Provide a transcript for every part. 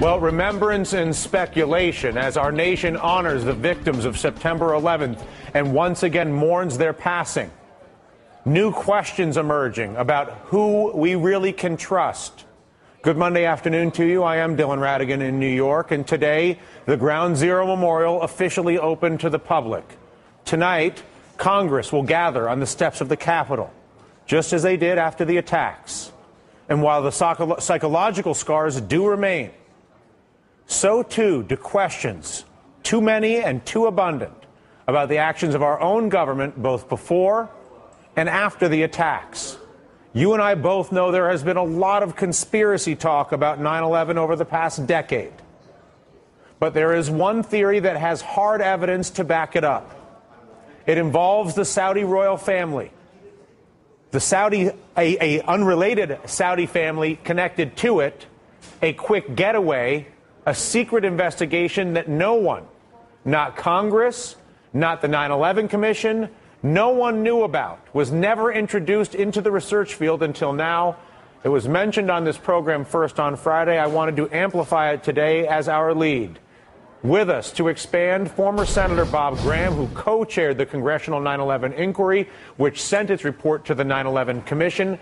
Well, remembrance and speculation as our nation honors the victims of September 11th and once again mourns their passing. New questions emerging about who we really can trust. Good Monday afternoon to you. I am Dylan Radigan in New York, and today the Ground Zero Memorial officially opened to the public. Tonight, Congress will gather on the steps of the Capitol, just as they did after the attacks. And while the psychological scars do remain, so too do questions, too many and too abundant, about the actions of our own government both before and after the attacks. You and I both know there has been a lot of conspiracy talk about 9/11 over the past decade. But there is one theory that has hard evidence to back it up. It involves the Saudi royal family. A unrelated Saudi family connected to it, a quick getaway, a secret investigation that no one, not Congress, not the 9/11 Commission, no one knew about, was never introduced into the research field until now. It was mentioned on this program first on Friday. I wanted to amplify it today as our lead. With us to expand, former Senator Bob Graham, who co-chaired the Congressional 9/11 inquiry, which sent its report to the 9/11 Commission.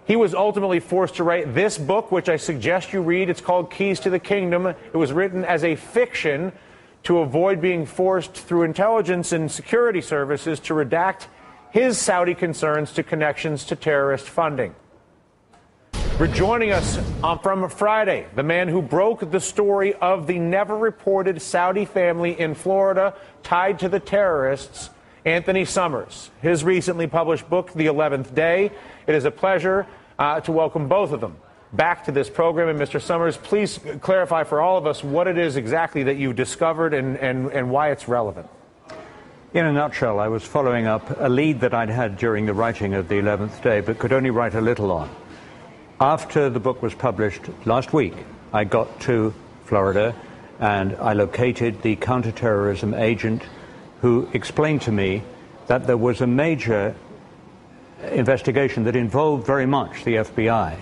He was ultimately forced to write this book, which I suggest you read. It's called Keys to the Kingdom. It was written as a fiction to avoid being forced through intelligence and security services to redact his Saudi concerns to connections to terrorist funding. Rejoining us from Friday, the man who broke the story of the never-reported Saudi family in Florida tied to the terrorists, Anthony Summers. His recently published book, The 11th Day. It is a pleasure to welcome both of them back to this program. And Mr. Summers, please clarify for all of us what it is exactly that you discovered and why it's relevant. In a nutshell, I was following up a lead that I'd had during the writing of The 11th Day, but could only write a little on. After the book was published last week, I got to Florida and I located the counterterrorism agent who explained to me that there was a major investigation that involved very much the FBI,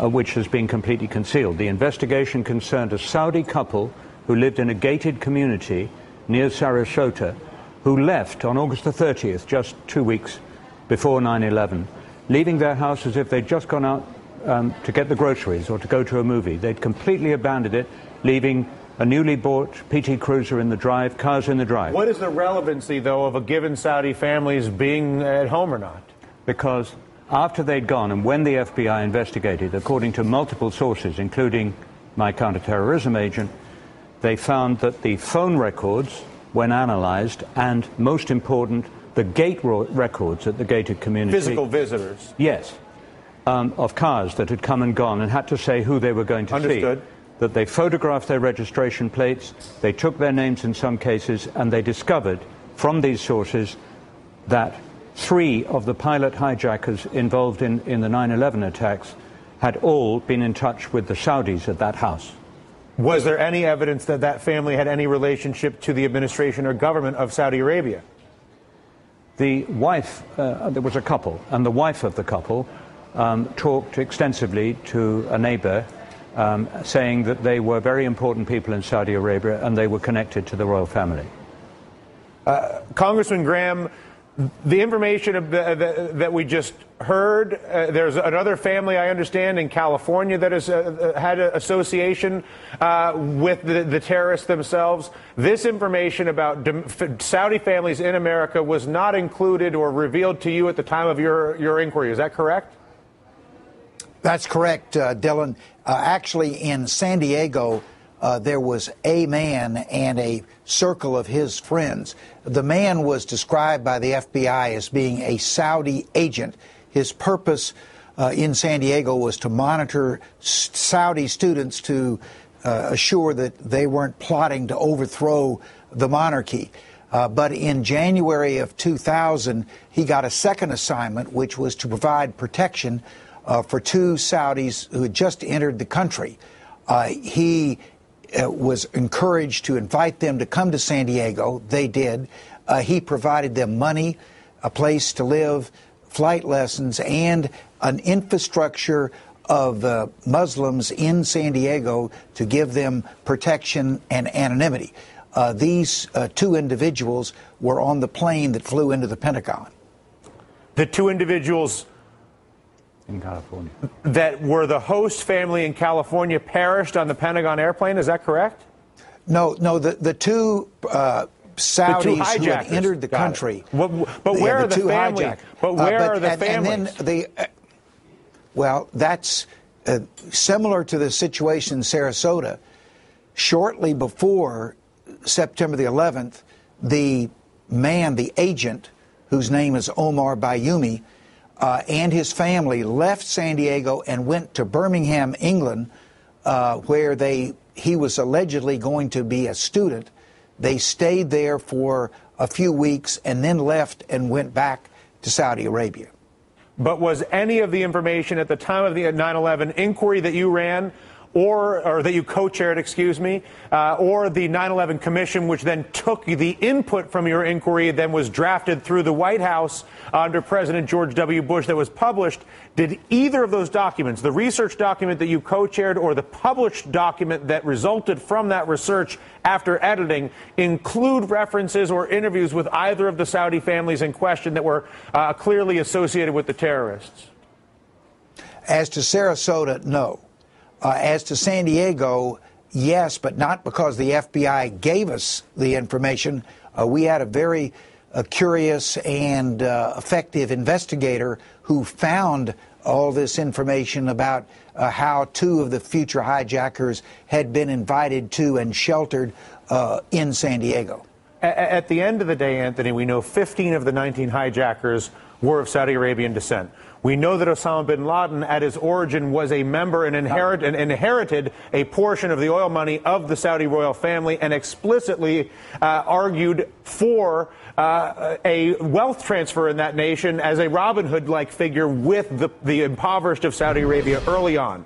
which has been completely concealed. The investigation concerned a Saudi couple who lived in a gated community near Sarasota, who left on August the 30th, just 2 weeks before 9/11, leaving their house as if they'd just gone out to get the groceries or to go to a movie. They'd completely abandoned it, leaving a newly bought PT Cruiser in the drive, cars in the drive. What is the relevancy, though, of a given Saudi family's being at home or not? Because after they'd gone and when the FBI investigated, according to multiple sources, including my counterterrorism agent, they found that the phone records, when analyzed, and most important, the gate records at the gated community. Physical visitors. Yes. Of cars that had come and gone and had to say who they were going to Understood. see. That they photographed their registration plates, they took their names in some cases, and they discovered from these sources that 3 of the pilot hijackers involved in the 9/11 attacks had all been in touch with the Saudis at that house. Was there any evidence that that family had any relationship to the administration or government of Saudi Arabia? The wife, there was a couple, and the wife of the couple talked extensively to a neighbor, saying that they were very important people in Saudi Arabia and they were connected to the royal family. Congressman Graham, the information that we just heard, there's another family, I understand, in California that has had an association with the terrorists themselves. This information about Saudi families in America was not included or revealed to you at the time of your inquiry. Is that correct? That's correct, Dylan. Actually, in San Diego, there was a man and a circle of his friends. The man was described by the FBI as being a Saudi agent. His purpose in San Diego was to monitor Saudi students to assure that they weren't plotting to overthrow the monarchy. But in January of 2000, he got a second assignment, which was to provide protection for 2 Saudis who had just entered the country. He was encouraged to invite them to come to San Diego. They did. He provided them money, a place to live, flight lessons, and an infrastructure of Muslims in San Diego to give them protection and anonymity. These two individuals were on the plane that flew into the Pentagon. The two individuals in California that were the host family in California perished on the Pentagon airplane, is that correct? No, the two Saudis who had entered the country. But where are the family? But where are the families? And then well, that's similar to the situation in Sarasota. Shortly before September the 11th, the agent, whose name is Omar Bayoumi, and his family left San Diego and went to Birmingham, England, where he was allegedly going to be a student. They stayed there for a few weeks and then left and went back to Saudi Arabia. But was any of the information at the time of the 9/11 inquiry that you ran, or that you co-chaired, or the 9/11 Commission, which then took the input from your inquiry, then was drafted through the White House under President George W. Bush, that was published, did either of those documents, the research document that you co-chaired or the published document that resulted from that research after editing, include references or interviews with either of the Saudi families in question that were clearly associated with the terrorists? As to Sarasota, no. As to San Diego, yes, but not because the FBI gave us the information. We had a very curious and effective investigator who found all this information about how two of the future hijackers had been invited to and sheltered in San Diego. At the end of the day, Anthony, we know 15 of the 19 hijackers were of Saudi Arabian descent. We know that Osama bin Laden, at his origin, was a member and inherited a portion of the oil money of the Saudi royal family, and explicitly argued for a wealth transfer in that nation as a Robin Hood-like figure with the impoverished of Saudi Arabia early on.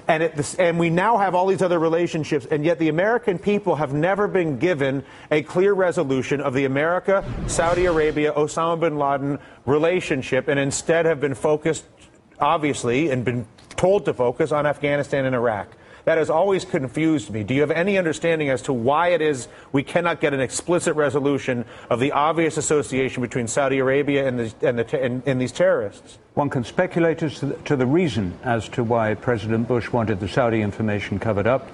And we now have all these other relationships, and yet the American people have never been given a clear resolution of the America-Saudi Arabia, Osama bin Laden relationship, and instead have been focused, obviously, and been told to focus on Afghanistan and Iraq. That has always confused me. Do you have any understanding as to why it is we cannot get an explicit resolution of the obvious association between Saudi Arabia and these terrorists? One can speculate as to the reason as to why President Bush wanted the Saudi information covered up.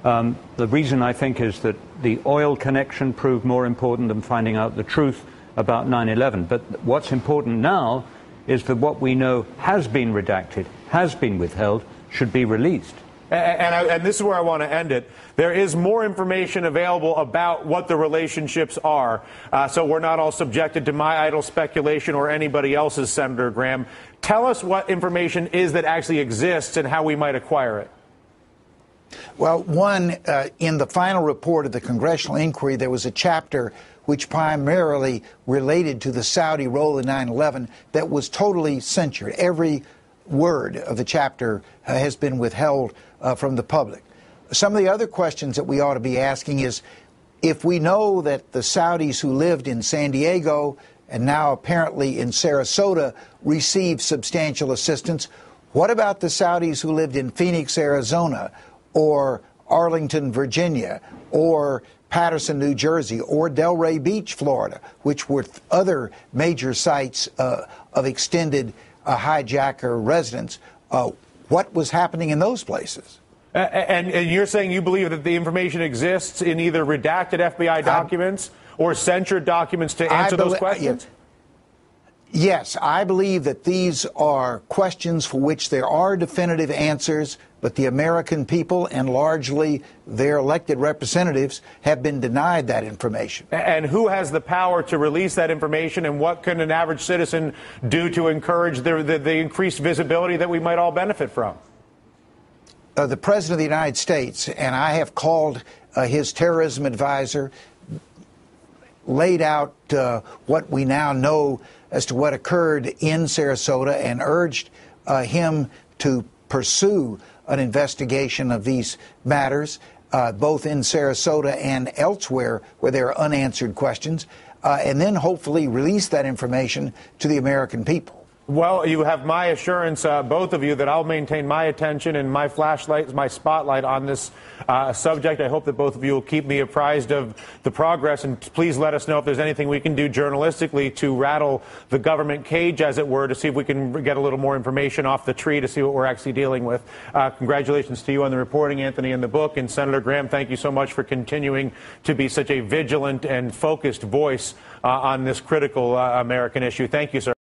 The reason, I think, is that the oil connection proved more important than finding out the truth about 9/11. But what's important now is that what we know has been redacted, has been withheld, should be released. And this is where I want to end it. There is more information available about what the relationships are, so we're not all subjected to my idle speculation or anybody else's, Senator Graham. Tell us what information is that actually exists and how we might acquire it. Well, one, in the final report of the congressional inquiry, there was a chapter which primarily related to the Saudi role in 9/11 that was totally censored. Every word of the chapter has been withheld from the public. Some of the other questions that we ought to be asking is, if we know that the Saudis who lived in San Diego and now apparently in Sarasota received substantial assistance, what about the Saudis who lived in Phoenix, Arizona, or Arlington, Virginia, or Patterson, New Jersey, or Delray Beach, Florida, which were other major sites of extended hijacker residence? What was happening in those places? And you're saying you believe that the information exists in either redacted FBI documents or censored documents to answer those questions? Yes, I believe that these are questions for which there are definitive answers, but the American people and largely their elected representatives have been denied that information. And who has the power to release that information, and what can an average citizen do to encourage the increased visibility that we might all benefit from? The President of the United States, and I have called his terrorism advisor, laid out what we now know as to what occurred in Sarasota, and urged him to pursue an investigation of these matters, both in Sarasota and elsewhere where there are unanswered questions, and then hopefully release that information to the American people. Well, you have my assurance, both of you, that I'll maintain my attention and my flashlight, my spotlight on this subject. I hope that both of you will keep me apprised of the progress, and please let us know if there's anything we can do journalistically to rattle the government cage, as it were, to see if we can get a little more information off the tree to see what we're actually dealing with. Congratulations to you on the reporting, Anthony, and the book. And Senator Graham, thank you so much for continuing to be such a vigilant and focused voice on this critical American issue. Thank you, sir.